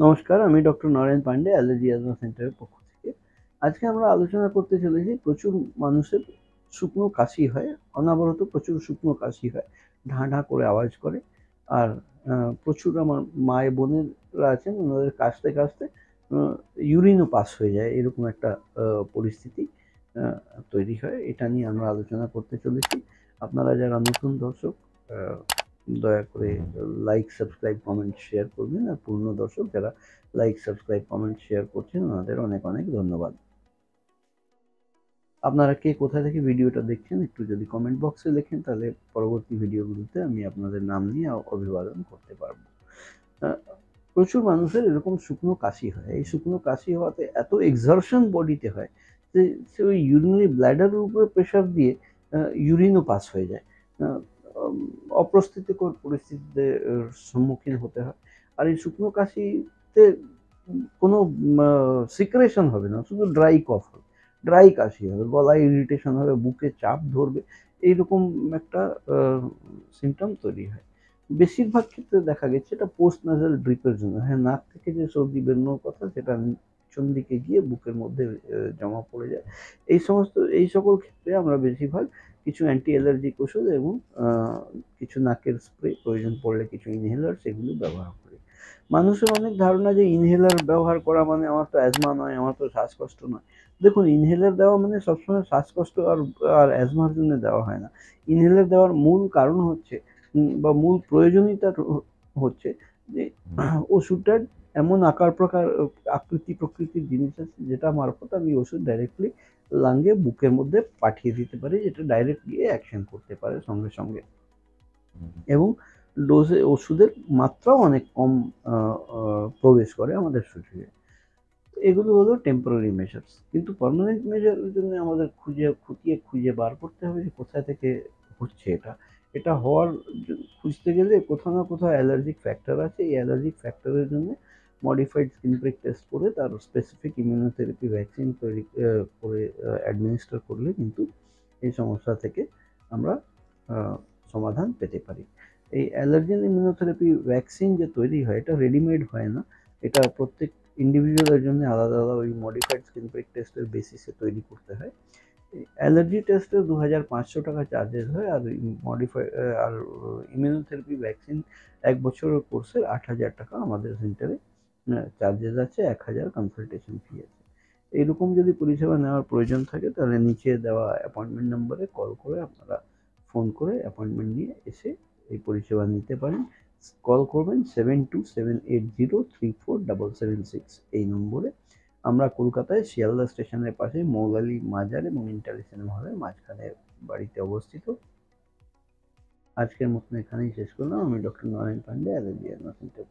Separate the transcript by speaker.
Speaker 1: নমস্কার, আমি doctor Naren Pandey, allergy asthma সেন্টারের পক্ষ থেকে। আজকে আমরা আলোচনা করতে চলেছি প্রচুর মানুষের শুকনো কাশি হয়, অনবরত প্রচুর শুকনো কাশি হয়, ঢাঁ ঢাঁ করে আওয়াজ করে। আর প্রচুর আমার মায়ের বোনেরা আছেন, ওনাদের কাশতে কাশতে ইউরিনও পাস হয়ে যায়, এরকম একটা পরিস্থিতি তৈরি হয়। এটা নিয়ে আমরা আলোচনা করতে চলেছি। আপনারা যারা নতুন দর্শক, দয়া করে লাইক, সাবস্ক্রাইব, কমেন্ট, শেয়ার করবেন। আর পুরনো দর্শক যারা লাইক, সাবস্ক্রাইব, কমেন্ট, শেয়ার করছেন, ওনাদের অনেক অনেক ধন্যবাদ। আপনারা কে কোথা থেকে ভিডিওটা দেখছেন একটু যদি কমেন্ট বক্সে লেখেন, তাহলে পরবর্তী ভিডিওগুলোতে আমি আপনাদের নাম নিয়ে অভিবাদন করতে পারবো। প্রচুর মানুষের এরকম শুকনো কাশি হয়। এই শুকনো কাশি হওয়াতে এত এক্সারশন বডিতে হয় যে সে ওই ইউরিনারি ব্ল্যাডারের উপরে প্রেশার দিয়ে ইউরিনও পাস হয়ে যায়। অপ্রস্তুতিকর পরিস্থিতিতে সম্মুখীন হতে হয়। আর এই শুকনো কাশিতে কোনো সিক্রেশন হবে না, শুধু ড্রাই কফ হবে, ড্রাই কাশি হবে, গলায় ইরিটেশন হবে, বুকে চাপ ধরবে, এইরকম একটা সিমটম তৈরি হয়। বেশিরভাগ ক্ষেত্রে দেখা গেছে এটা পোস্ট নাজাল ড্রিপের জন্য। হ্যাঁ, নাক থেকে যে সর্দি বেরোনোর কথা সেটা পিছন দিকে গিয়ে বুকের মধ্যে জমা পড়ে যায়। এই সকল ক্ষেত্রে আমরা বেশিরভাগ কিছু অ্যান্টি অ্যালার্জিক ওষুধ এবং কিছু নাকের স্প্রে, প্রয়োজন পড়লে কিছু ইনহেলার, সেগুলো ব্যবহার করি। মানুষের অনেক ধারণা যে ইনহেলার ব্যবহার করা মানে আমার তো অ্যাজমা নয়, আমার তো শ্বাসকষ্ট নয়। দেখুন, ইনহেলার দেওয়া মানে সবসময় শ্বাসকষ্ট আর অ্যাজমার জন্য দেওয়া হয় না। ইনহেলার দেওয়ার মূল কারণ হচ্ছে বা মূল প্রয়োজনীয়তা হচ্ছে যে ওষুধটার এমন আকার প্রকার, আকৃতি প্রকৃতির জিনিস আছে যেটা মারফত আমি ওষুধ ডাইরেক্টলি লাঙ্গে, বুকের মধ্যে পাঠিয়ে দিতে পারি, যেটা ডাইরেক্ট গিয়ে অ্যাকশন করতে পারে সঙ্গে সঙ্গে। এবং ডোজে ওষুধের মাত্রাও অনেক কম প্রবেশ করে আমাদের শরীরে। এগুলো হলো টেম্পোরারি মেজার্স, কিন্তু পার্মানেন্ট মেজারের জন্য আমাদের খুঁজে বার করতে হবে যে কোথা থেকে হচ্ছে এটা। এটা হওয়ার খুঁজতে গেলে কোথাও না কোথাও অ্যালার্জিক ফ্যাক্টর আছে। এই অ্যালার্জিক ফ্যাক্টরের জন্য মডিফাইড স্কিন প্রিক টেস্ট করে তার স্পেসিফিক ইমিউনোথেরাপি ভ্যাকসিন তৈরি করে অ্যাডমিনিস্টার করলে কিন্তু এই সমস্যা থেকে আমরা সমাধান পেতে পারি। এই অ্যালার্জেন ইমিউনোথেরাপি ভ্যাকসিন যে তৈরি হয়, এটা রেডিমেড হয় না। এটা প্রত্যেক ইন্ডিভিজুয়ালের জন্য আলাদা আলাদা ওই মডিফাইড স্কিন প্রিক টেস্টের বেসিসে তৈরি করতে হয়। অ্যালার্জি টেস্টে 2,500 টাকা চার্জেস হয়। আর মডিফাই আর ইমিউনোথেরাপি ভ্যাকসিন 1 বছরের কোর্সের 8,000 টাকা আমাদের সেন্টারে চার্জেস আছে, 1,000 কনসালটেশন ফি আছে। এইরকম যদি পরিষেবা নেওয়ার প্রয়োজন থাকে, তাহলে নিচে দেওয়া অ্যাপয়েন্টমেন্ট নম্বরে কল করে আপনারা ফোন করে অ্যাপয়েন্টমেন্ট নিয়ে এসে এই পরিষেবা নিতে পারেন। কল করবেন 7278034776 এই নম্বরে। আমরা কলকাতায় শিয়ালদা স্টেশনের পাশে মৌলালি মাজার এবং ইন্টারি সিনেমা হলের মাঝখানে বাড়িতে অবস্থিত। আজকের মতন এখানেই শেষ করলাম। আমি doctor Naren Pandey, allergy and centre.